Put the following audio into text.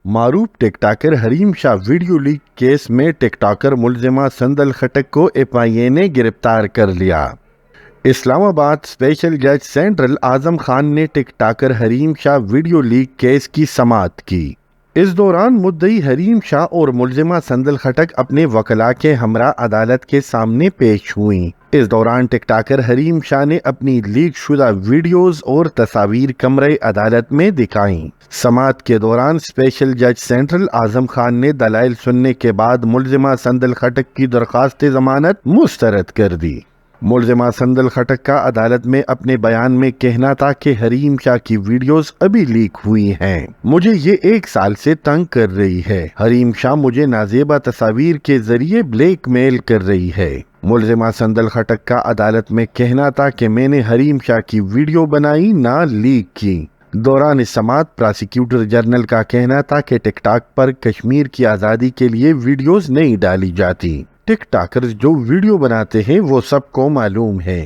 معروف ٹک talker Hareem Shah video leak case میں ٹک talker ملزمہ Sandal Khattak کو FIA نے گرفتار کر لیا۔ اسلام آباد اسپیشل جج سینٹرل اعظم خان نے ٹک talker Hareem Shah video leak case کی سماعت کی۔ اس دوران مدعی حریم شاہ اور ملزمہ سندل خٹک اپنے وکلاء کے ہمراہ عدالت کے سامنے پیش ہوئیں۔ اس دوران ٹک ٹاکر حریم شاہ نے اپنی لیک شدہ ویڈیوز اور تصاویر کمرہ عدالت میں دکھائیں۔ سماعت کے دوران اسپیشل جج سینٹرل اعظم خان نے دلائل سننے کے بعد ملزمہ سندل خٹک کی درخواست ضمانت مسترد کر دی۔ ملزمہ سندل خٹک کا عدالت میں اپنے بیان میں کہنا تھا کہ حریم شاہ کی ویڈیوز ابھی لیک ہوئی ہیں۔ مجھے یہ 1 سال سے تنگ کر رہی ہے۔ حریم شاہ مجھے نازیبا تصاویر کے ذریعے بلیک میل کر رہی ہے۔ ملزمہ سندل خٹک کا عدالت میں کہنا تھا کہ میں نے حریم شاہ کی ویڈیو بنائی نہ لیک کی۔ دوران اس سماعت پراسیکیوٹر جنرل کا کہنا تھا کہ ٹک ٹاک پر کشمیر کی آزادی کے لیے ویڈیوز نہیں ڈالی جاتی۔ ٹک ٹاکرز جو ویڈیو بناتے ہیں وہ سب کو معلوم ہے۔